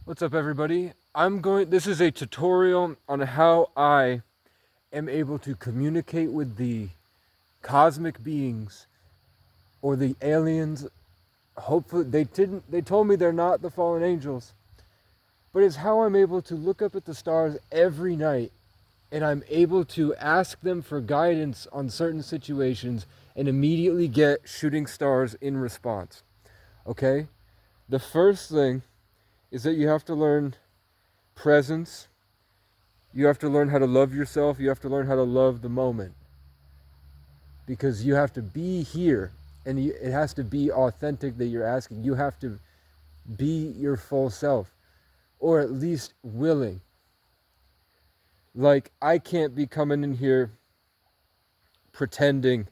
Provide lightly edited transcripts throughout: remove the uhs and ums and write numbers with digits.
What's up, everybody? This is a tutorial on how I am able to communicate with the cosmic beings or the aliens. Hopefully, they told me they're not the fallen angels, but it's how I'm able to look up at the stars every night and I'm able to ask them for guidance on certain situations and immediately get shooting stars in response. Okay? The first thing is that you have to learn presence. You have to learn how to love yourself. You have to learn how to love the moment. Because you have to be here and it has to be authentic that you're asking. You have to be your full self, or at least willing. Like, I can't be coming in here pretending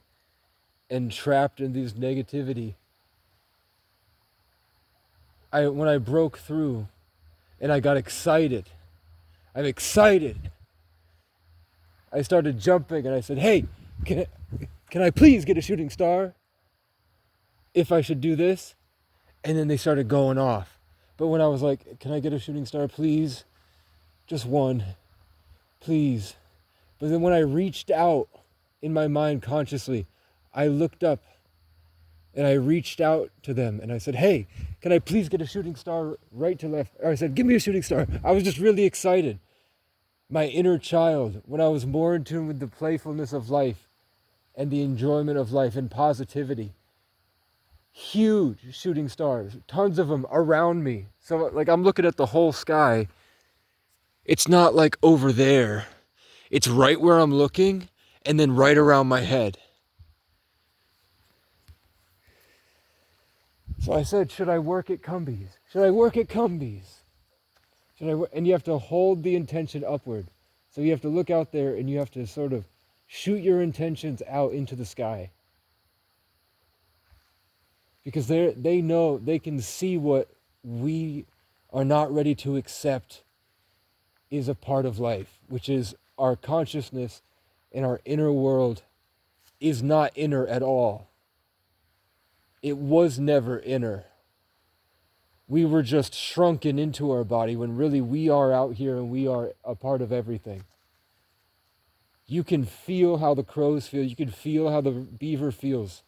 and trapped in this negativity. When I broke through and I got excited, I'm excited. I started jumping and I said, "Hey, can I please get a shooting star if I should do this?" And then they started going off. But when I was like, "Can I get a shooting star, please? Just one, please." But then when I reached out in my mind consciously, I looked up and I reached out to them and I said, "Hey, can I please get a shooting star right to left?" Or I said, "Give me a shooting star." I was just really excited. My inner child, when I was more in tune with the playfulness of life and the enjoyment of life and positivity. Huge shooting stars, tons of them around me. So like I'm looking at the whole sky. It's not like over there. It's right where I'm looking and then right around my head. So I said, "Should I work at Cumbies? Should I work at Cumbies? And you have to hold the intention upward. So you have to look out there and you have to sort of shoot your intentions out into the sky. Because they know, they can see what we are not ready to accept is a part of life, which is our consciousness and our inner world is not inner at all. It was never inner. We were just shrunken into our body when really we are out here and we are a part of everything. You can feel how the crows feel. You can feel how the beaver feels.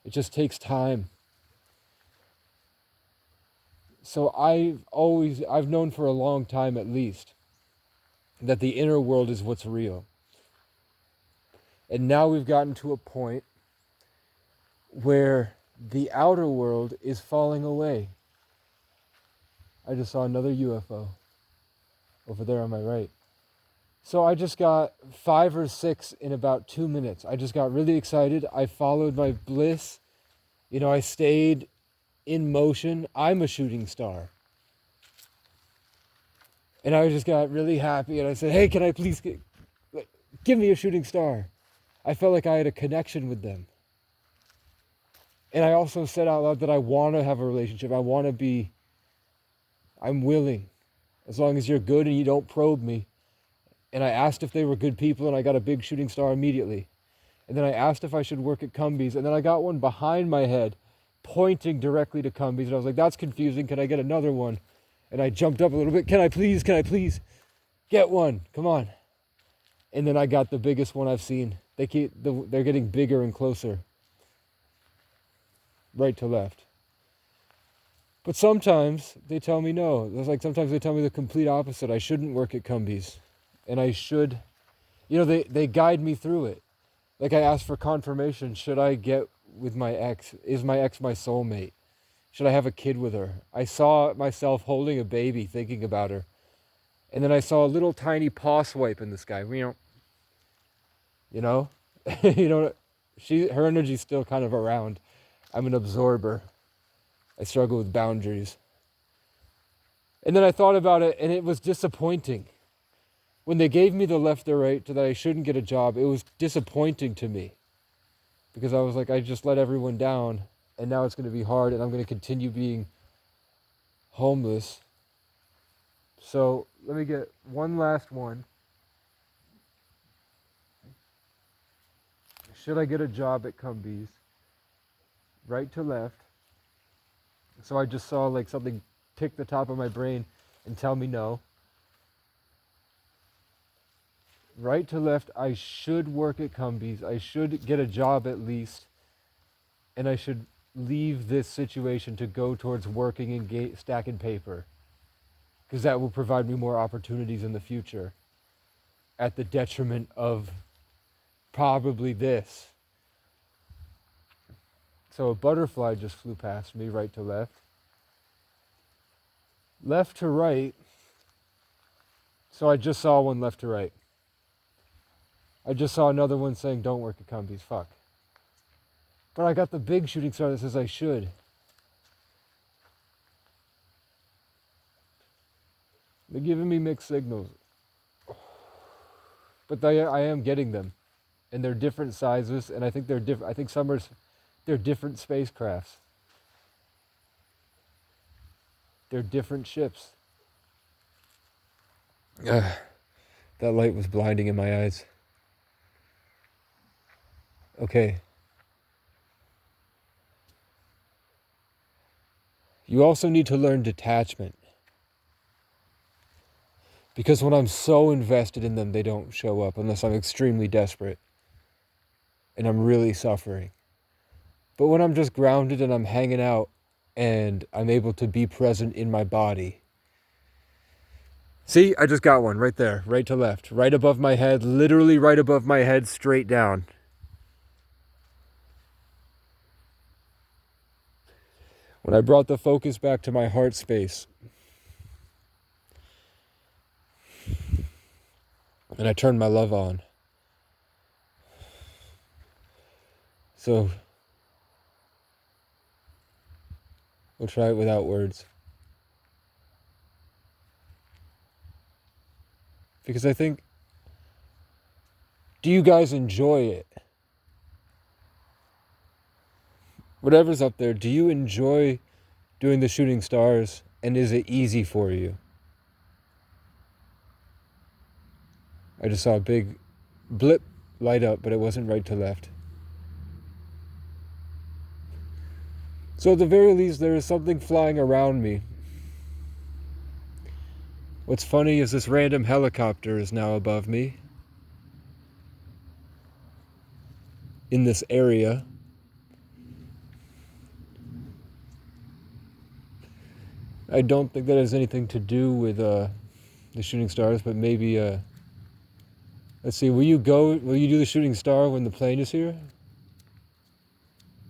It just takes time. So I've known for a long time at least that the inner world is what's real. And now we've gotten to a point where the outer world is falling away. I just saw another UFO over there on my right. So I just got 5 or 6 in about 2 minutes. I just got really excited. I followed my bliss. I stayed in motion. I'm a shooting star. And I just got really happy and I said, "Hey, can I please give me a shooting star?" I felt like I had a connection with them. And I also said out loud that I want to have a relationship. I'm willing, as long as you're good and you don't probe me. And I asked if they were good people and I got a big shooting star immediately. And then I asked if I should work at Cumbies and then I got one behind my head pointing directly to Cumbies. And I was like, "That's confusing. Can I get another one?" And I jumped up a little bit. Can I please get one? Come on. And then I got the biggest one I've seen. They're getting bigger and closer. Right to left. But sometimes they tell me no. Sometimes they tell me the complete opposite. I shouldn't work at Cumbies. And I should, they guide me through it. Like I asked for confirmation. Should I get with my ex? Is my ex my soulmate? Should I have a kid with her? I saw myself holding a baby, thinking about her. And then I saw a little tiny paw swipe in the sky. You know? Her energy's still kind of around. I'm an absorber. I struggle with boundaries. And then I thought about it, and it was disappointing. When they gave me the left or right that I shouldn't get a job, it was disappointing to me. Because I was like, I just let everyone down, and now it's going to be hard, and I'm going to continue being homeless. So let me get one last one. Should I get a job at Cumbies? Right to left. So I just saw like something tick the top of my brain and tell me no. Right to left, I should work at Cumbies. I should get a job at least. And I should leave this situation to go towards working and stacking paper. Because that will provide me more opportunities in the future. At the detriment of probably this. So a butterfly just flew past me, right to left. Left to right. So I just saw one left to right. I just saw another one saying, don't work at Cumbies, fuck. But I got the big shooting star that says I should. They're giving me mixed signals. But I am getting them. And they're different sizes, and I think they're different. I think they're different spacecrafts. They're different ships. That light was blinding in my eyes. Okay. You also need to learn detachment. Because when I'm so invested in them, they don't show up unless I'm extremely desperate. And I'm really suffering. But when I'm just grounded and I'm hanging out and I'm able to be present in my body. See, I just got one right there, right to left, right above my head, literally right above my head, straight down. When I brought the focus back to my heart space, and I turned my love on. So, we'll try it without words. Because I think, do you guys enjoy it? Whatever's up there, do you enjoy doing the shooting stars, and is it easy for you? I just saw a big blip light up, but it wasn't right to left. So at the very least, there is something flying around me. What's funny is this random helicopter is now above me. In this area. I don't think that has anything to do with the shooting stars, but maybe, let's see, will you do the shooting star when the plane is here?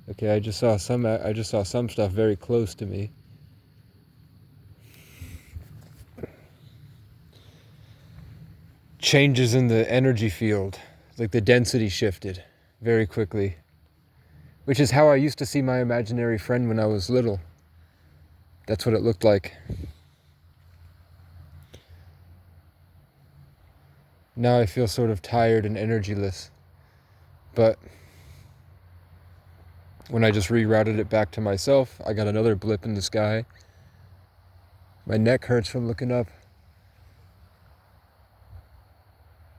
Okay, I just saw some stuff very close to me. Changes in the energy field, like the density shifted very quickly, which is how I used to see my imaginary friend when I was little. That's what it looked like. Now I feel sort of tired and energyless, but when I just rerouted it back to myself, I got another blip in the sky. My neck hurts from looking up.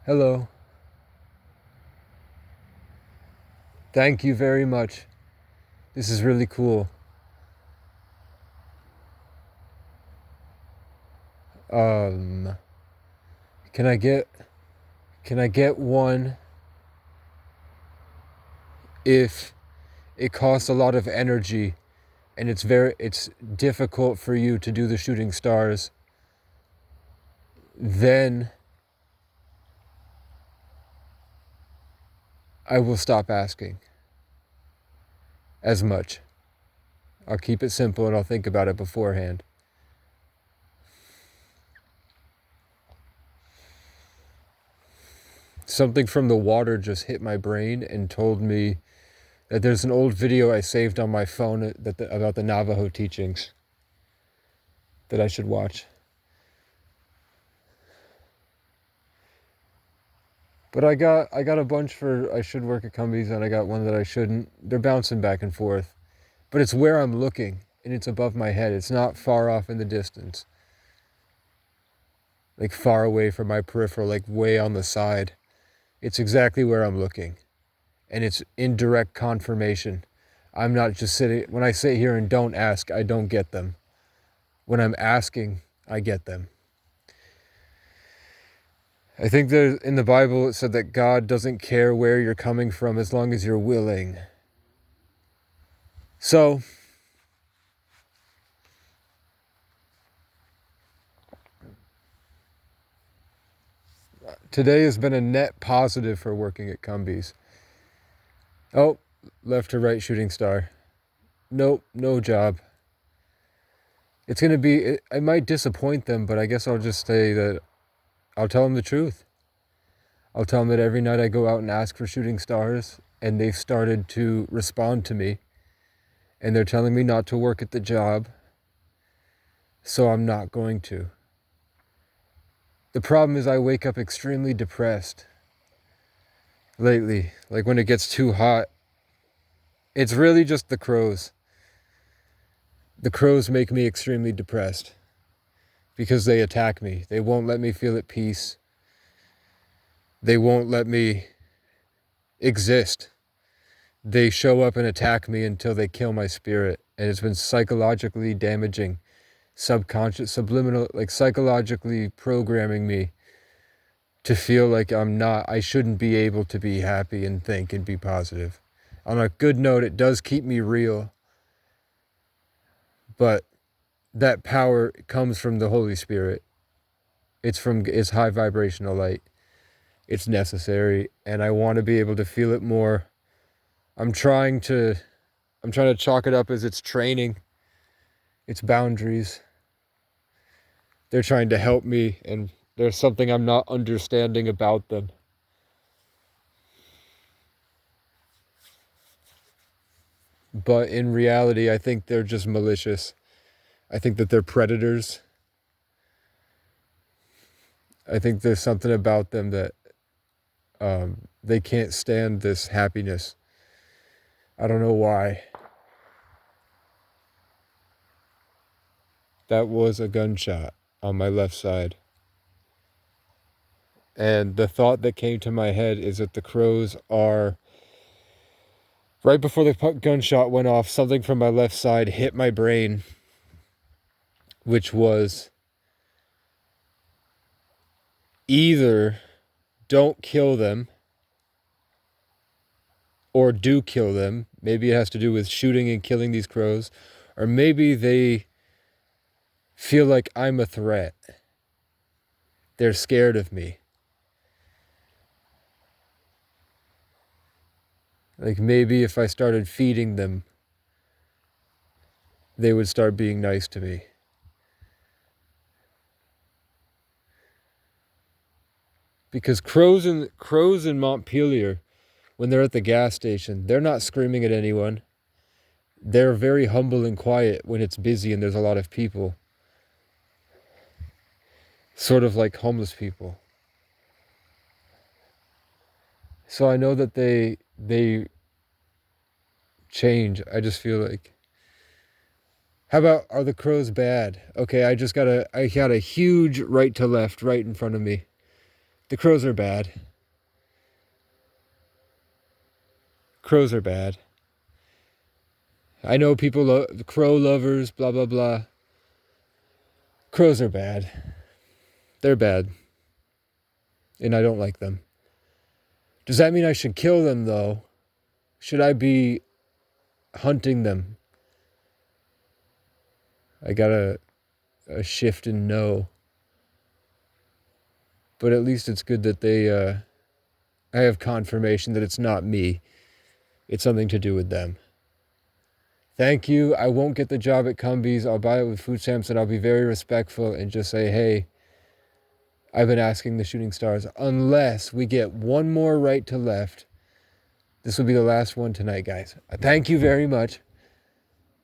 Hello. Thank you very much. This is really cool. Can I get one if it costs a lot of energy and it's difficult for you to do the shooting stars? Then I will stop asking as much. I'll keep it simple and I'll think about it beforehand. Something from the water just hit my brain and told me that there's an old video I saved on my phone about the Navajo teachings that I should watch. But I got a bunch for I should work at Cumbies, and I got one that I shouldn't. They're bouncing back and forth. But it's where I'm looking, and it's above my head. It's not far off in the distance. Like far away from my peripheral, like way on the side. It's exactly where I'm looking. And it's indirect confirmation. I'm not just sitting, when I sit here and don't ask, I don't get them. When I'm asking, I get them. I think that in the Bible it said that God doesn't care where you're coming from as long as you're willing. So, today has been a net positive for working at Cumbies. Oh, left to right shooting star. Nope, no job. It's going to be, I might disappoint them, but I guess I'll just say that I'll tell them the truth. I'll tell them that every night I go out and ask for shooting stars, and they've started to respond to me, and they're telling me not to work at the job, so I'm not going to. The problem is I wake up extremely depressed lately, like when it gets too hot. It's really just the crows. The crows make me extremely depressed because they attack me. They won't let me feel at peace. They won't let me exist. They show up and attack me until they kill my spirit. And it's been psychologically damaging, subconscious, subliminal, like psychologically programming me to feel like I shouldn't be able to be happy and think and be positive. On a good note, it does keep me real. But that power comes from the Holy Spirit. It's high vibrational light. It's necessary, and I want to be able to feel it more. I'm trying to chalk it up as it's training. It's boundaries. They're trying to help me, and there's something I'm not understanding about them. But in reality, I think they're just malicious. I think that they're predators. I think there's something about them that they can't stand this happiness. I don't know why. That was a gunshot on my left side. And the thought that came to my head is that the crows are... Right before the gunshot went off, something from my left side hit my brain, which was either don't kill them or do kill them. Maybe it has to do with shooting and killing these crows, or maybe they feel like I'm a threat. They're scared of me. Like maybe if I started feeding them, they would start being nice to me. Because crows in Montpelier, when they're at the gas station, they're not screaming at anyone. They're very humble and quiet when it's busy and there's a lot of people. Sort of like homeless people. So I know that they change. I just feel like, how about, are the crows bad? Okay, I got a huge right to left right in front of me. The crows are bad. Crows are bad. I know people, crow lovers, blah, blah, blah. Crows are bad. They're bad. And I don't like them. Does that mean I should kill them, though? Should I be hunting them? I got a shift in no. But at least it's good that I have confirmation that it's not me. It's something to do with them. Thank you. I won't get the job at Cumbies. I'll buy it with food stamps, and I'll be very respectful and just say, hey, I've been asking the shooting stars. Unless we get one more right to left. This will be the last one tonight, guys. Thank you very much.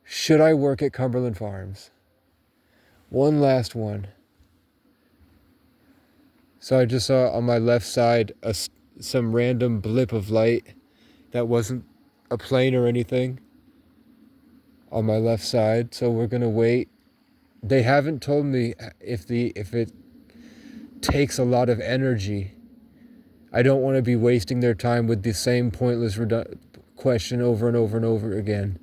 Should I work at Cumberland Farms? One last one. So I just saw on my left side some random blip of light that wasn't a plane or anything on my left side. So we're going to wait. They haven't told me if it takes a lot of energy. I don't want to be wasting their time with the same pointless question over and over and over again.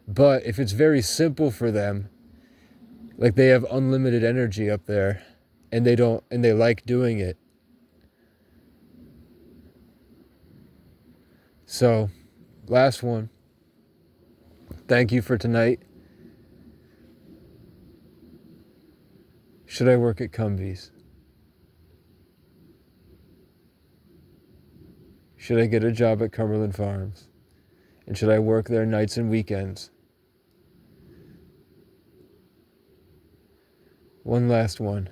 But if it's very simple for them, Like they have unlimited energy up there, and they like doing it. So, last one. Thank you for tonight. Should I work at Cumbies? Should I get a job at Cumberland Farms? And should I work there nights and weekends? One last one.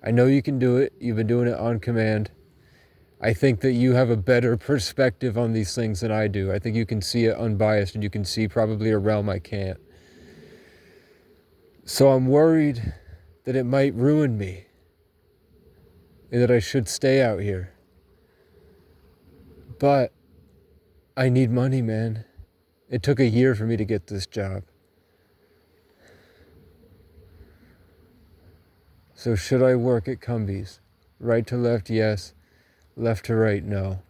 I know you can do it. You've been doing it on command. I think that you have a better perspective on these things than I do. I think you can see it unbiased, and you can see probably a realm I can't. So I'm worried that it might ruin me, and that I should stay out here. But I need money, man. It took a year for me to get this job. So should I work at Cumbies? Right to left, yes. Left to right, no.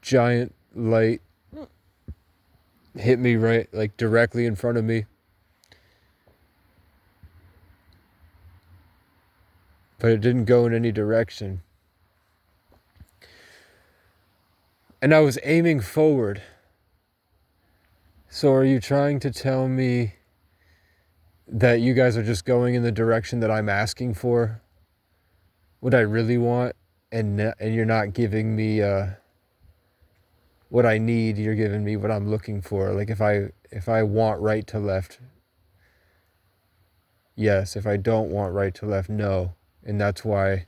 Giant light hit me right, like directly in front of me. But it didn't go in any direction. And I was aiming forward. So are you trying to tell me that you guys are just going in the direction that I'm asking for? What I really want, and you're not giving me what I need, you're giving me what I'm looking for. Like if I want right to left, yes. If I don't want right to left, no. And that's why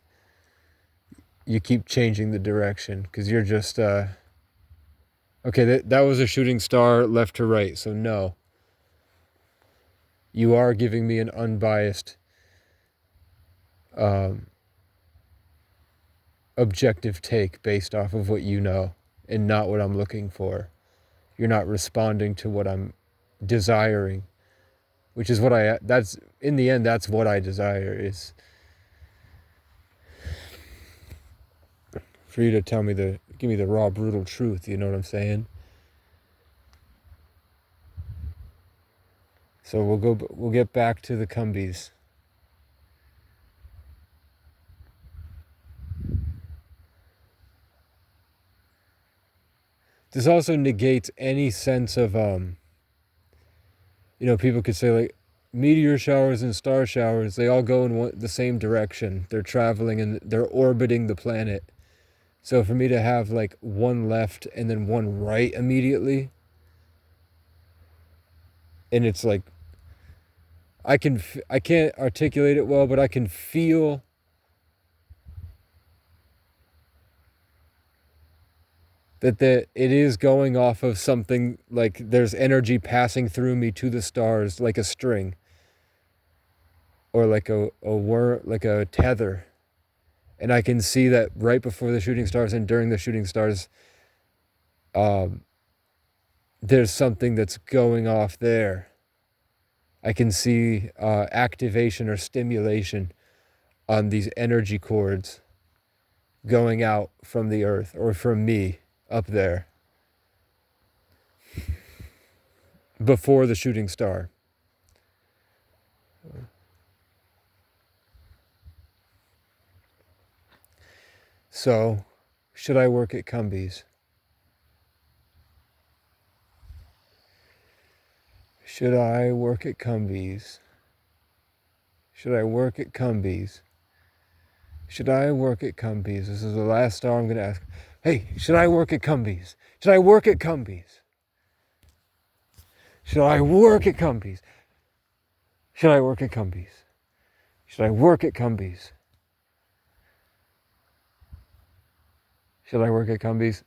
you keep changing the direction, because you're just okay, that was a shooting star left to right, so no. You are giving me an unbiased objective take based off of what you know and not what I'm looking for. You're not responding to what I'm desiring, which is that's in the end, that's what I desire, is for you to give me the raw, brutal truth. You know what I'm saying? So we'll get back to the Cumbies. This also negates any sense of people could say like meteor showers and star showers, they all go in the same direction. They're traveling and they're orbiting the planet. So for me to have like one left and then one right immediately, and it's like I can't articulate it well, but I can feel that it is going off of something, like there's energy passing through me to the stars like a string, or like a tether. And I can see that right before the shooting stars and during the shooting stars, there's something that's going off there. I can see activation or stimulation on these energy cords going out from the earth, or from me up there before the shooting star. So, should I work at Cumbies? Should I work at Cumbies? Should I work at Cumbies? Should I work at Cumbies? This is the last star I'm going to ask. Hey, should I work at Cumbies? Should I work at Cumbies? Should I work at Cumbies? Should I work at Cumbies? Should I work at Cumbies? Should I work at Cumbies?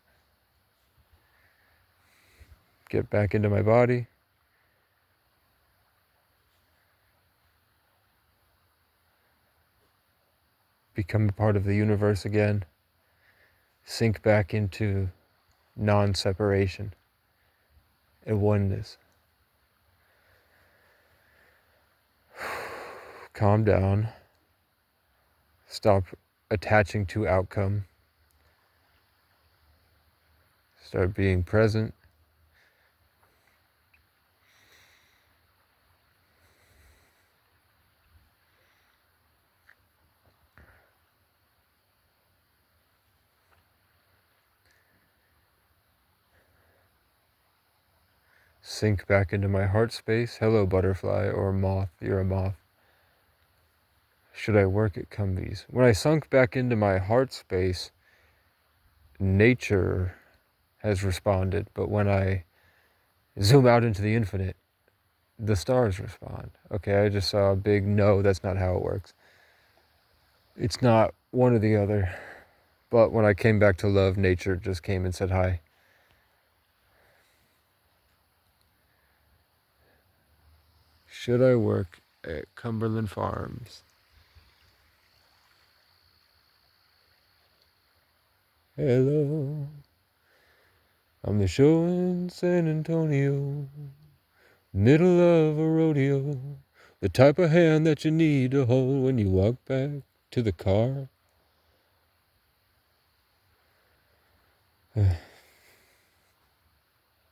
Get back into my body. Become a part of the universe again. Sink back into non-separation and oneness. Calm down. Stop attaching to outcome. Start being present. Sink back into my heart space. Hello, butterfly or moth. You're a moth. Should I work at Cumbies? When I sunk back into my heart space, nature has responded. But when I zoom out into the infinite, the stars respond. Okay, I just saw a big no, that's not how it works. It's not one or the other. But when I came back to love, nature just came and said hi. Should I work at Cumberland Farms? Hello, I'm the show in San Antonio, middle of a rodeo, the type of hand that you need to hold when you walk back to the car. I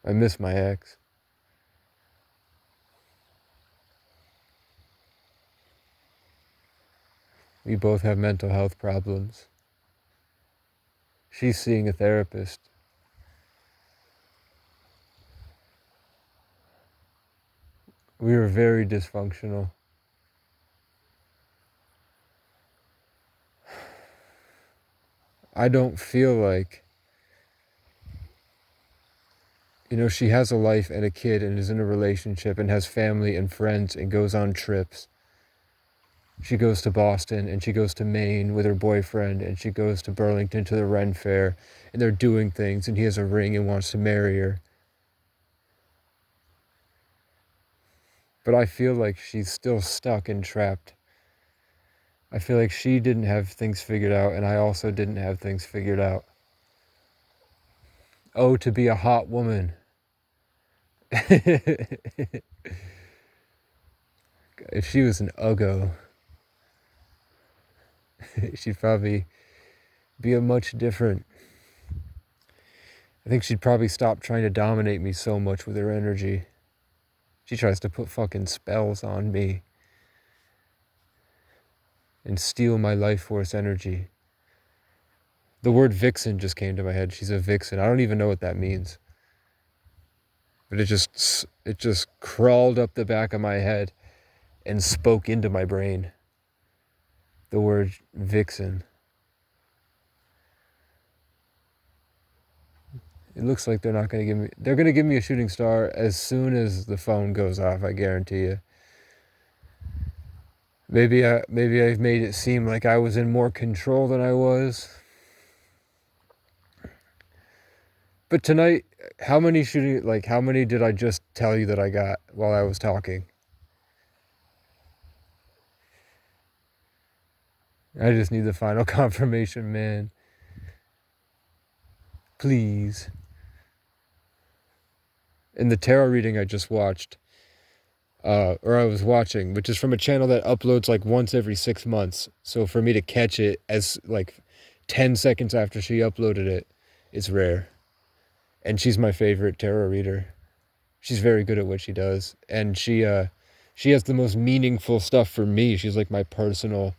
miss my ex. We both have mental health problems. She's seeing a therapist. We were very dysfunctional. I don't feel like, she has a life and a kid and is in a relationship and has family and friends and goes on trips. She goes to Boston and she goes to Maine with her boyfriend and she goes to Burlington to the Ren Fair and they're doing things and he has a ring and wants to marry her. But I feel like she's still stuck and trapped. I feel like she didn't have things figured out and I also didn't have things figured out. Oh, to be a hot woman. If she was an uggo, she'd probably be a much different. I think she'd probably stop trying to dominate me so much with her energy. She tries to put fucking spells on me and steal my life force energy. The word vixen just came to my head. She's a vixen. I don't even know what that means. But it just crawled up the back of my head and spoke into my brain. The word vixen. It looks like they're not going to give me... They're going to give me a shooting star as soon as the phone goes off, I guarantee you. Maybe I've made it seem like I was in more control than I was. But tonight, how many did I just tell you that I got while I was talking? I just need the final confirmation, man. Please. In the tarot reading I just watched, or I was watching, which is from a channel that uploads like once every 6 months. So for me to catch it as like 10 seconds after she uploaded it, it's rare. And she's my favorite tarot reader. She's very good at what she does. And she has the most meaningful stuff for me. She's like my personal...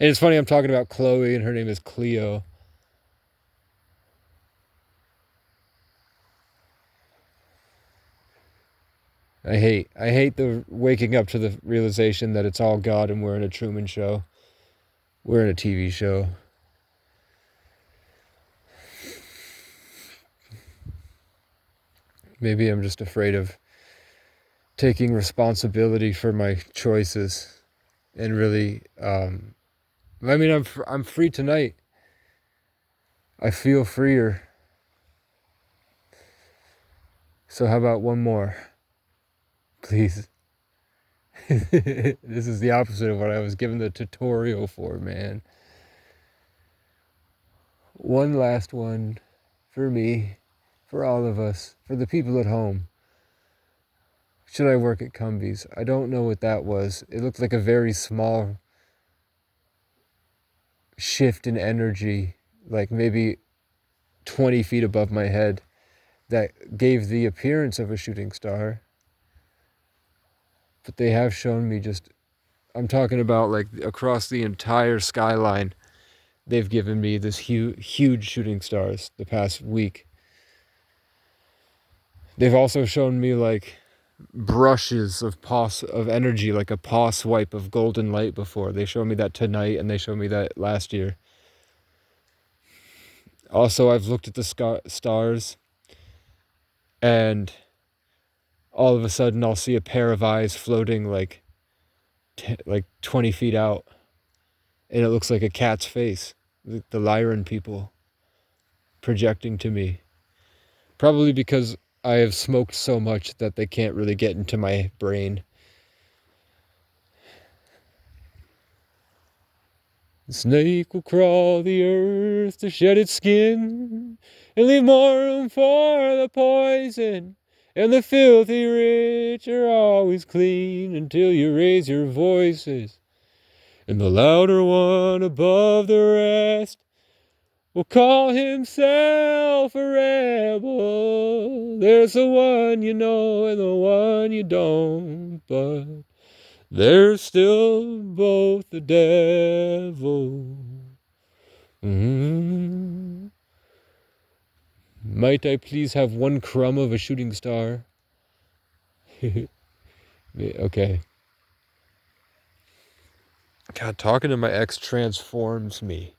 And it's funny, I'm talking about Chloe and her name is Cleo. I hate the waking up to the realization that it's all God and we're in a Truman Show. We're in a TV show. Maybe I'm just afraid of taking responsibility for my choices and really, I'm free tonight. I feel freer. So how about one more? Please. This is the opposite of what I was given the tutorial for, man. One last one for me, for all of us, for the people at home. Should I work at Cumbies? I don't know what that was. It looked like a very small shift in energy, like maybe 20 feet above my head, that gave the appearance of a shooting star. But they have shown me just, I'm talking about like across the entire skyline, they've given me this huge shooting stars the past week. They've also shown me like brushes of energy, like a paw swipe of golden light before. They showed me that tonight, and they showed me that last year. Also, I've looked at the stars, and all of a sudden I'll see a pair of eyes floating like 20 feet out, and it looks like a cat's face. The Lyran people projecting to me. Probably because I have smoked so much that they can't really get into my brain. The snake will crawl the earth to shed its skin and leave more room for the poison. And the filthy rich are always clean until you raise your voices. And the louder one above the rest will call himself a rebel. There's the one you know and the one you don't, but they're still both the devil. Mm-hmm. Might I please have one crumb of a shooting star? Okay. God, talking to my ex transforms me.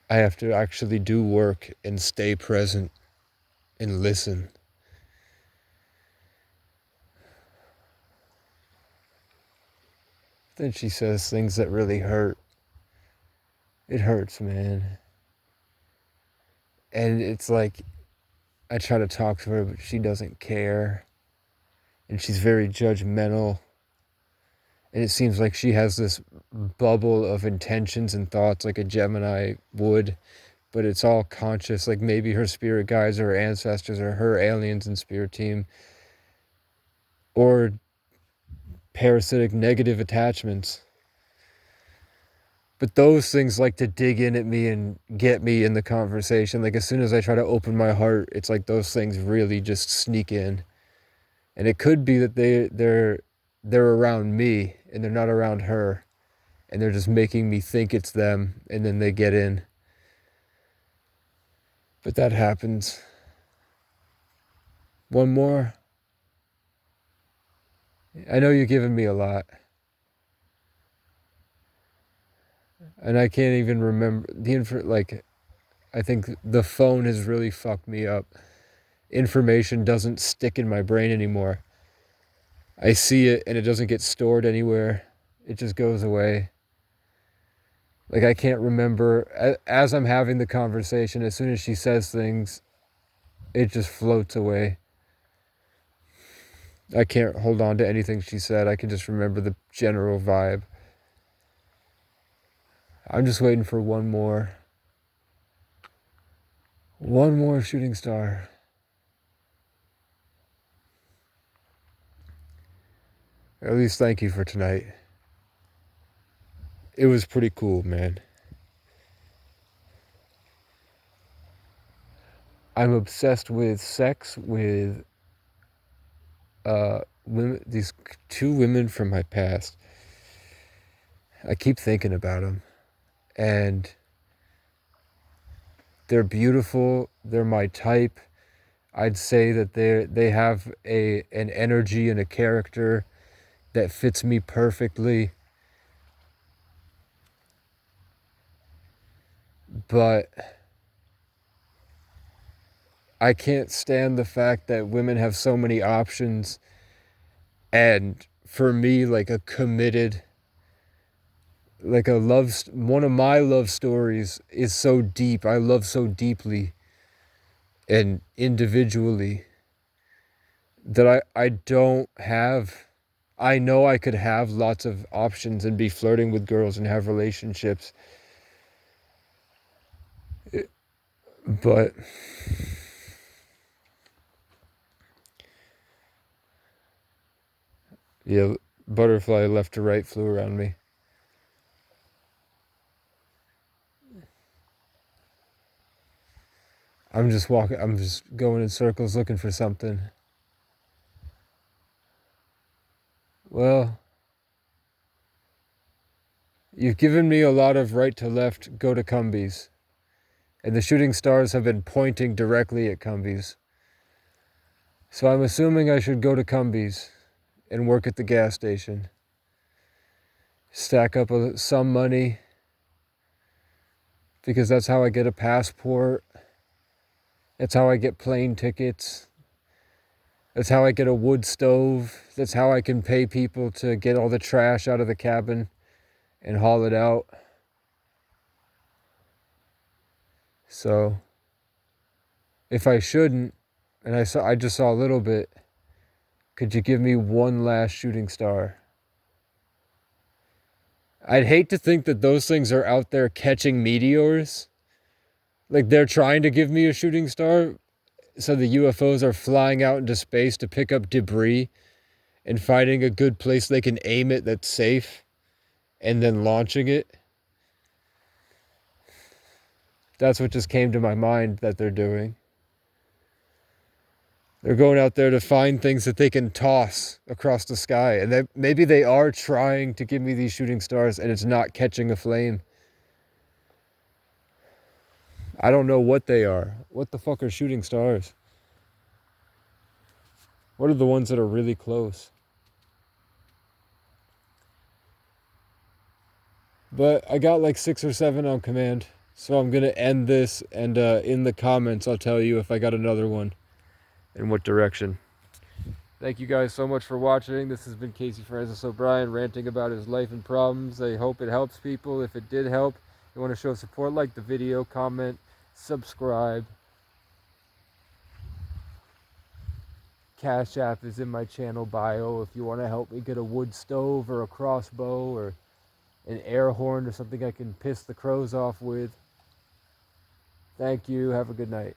I have to actually do work and stay present and listen. Then she says things that really hurt. It hurts, man. And it's like, I try to talk to her, but she doesn't care. And she's very judgmental. And it seems like she has this bubble of intentions and thoughts like a Gemini would, but it's all conscious. Like maybe her spirit guides or her ancestors or her aliens and spirit team, or parasitic negative attachments. But those things like to dig in at me and get me in the conversation. Like as soon as I try to open my heart, it's like those things really just sneak in. And it could be that they're around me and they're not around her, and they're just making me think it's them, and then they get in. But that happens. One more. I know you're giving me a lot, and I can't even remember like, I think the phone has really fucked me up. Information doesn't stick in my brain anymore. I see it and it doesn't get stored anywhere. It just goes away. Like I can't remember, as I'm having the conversation, as soon as she says things, it just floats away. I can't hold on to anything she said. I can just remember the general vibe. I'm just waiting for one more shooting star. At least thank you for tonight. It was pretty cool, man. I'm obsessed with sex with women, these two women from my past. I keep thinking about them, and they're beautiful. They're my type. I'd say that they have an energy and a character that fits me perfectly. But I can't stand the fact that women have so many options, and for me, like a committed, like one of my love stories is so deep. I love so deeply and individually that I don't have, I know I could have lots of options and be flirting with girls and have relationships, but Yeah, butterfly left to right flew around me. I'm just walking, I'm just going in circles looking for something. Well, you've given me a lot of right to left go to Cumbies. And the shooting stars have been pointing directly at Cumbies. So I'm assuming I should go to Cumbies and work at the gas station. Stack up some money, because that's how I get a passport. That's how I get plane tickets. That's how I get a wood stove. That's how I can pay people to get all the trash out of the cabin and haul it out. So if I shouldn't, and I just saw a little bit, could you give me one last shooting star? I'd hate to think that those things are out there catching meteors. Like they're trying to give me a shooting star, so the UFOs are flying out into space to pick up debris and finding a good place they can aim it that's safe and then launching it. That's what just came to my mind that they're doing. They're going out there to find things that they can toss across the sky. And maybe they are trying to give me these shooting stars and it's not catching a flame. I don't know what they are. What the fuck are shooting stars? What are the ones that are really close? But I got like 6 or 7 on command. So I'm going to end this, and in the comments I'll tell you if I got another one and what direction. Thank you guys so much for watching. This has been Casey Francis O'Brien ranting about his life and problems. I hope it helps people. If it did help, you want to show support, like the video, comment, subscribe. Cash App is in my channel bio if you want to help me get a wood stove or a crossbow or an air horn or something I can piss the crows off with. Thank you. Have a good night.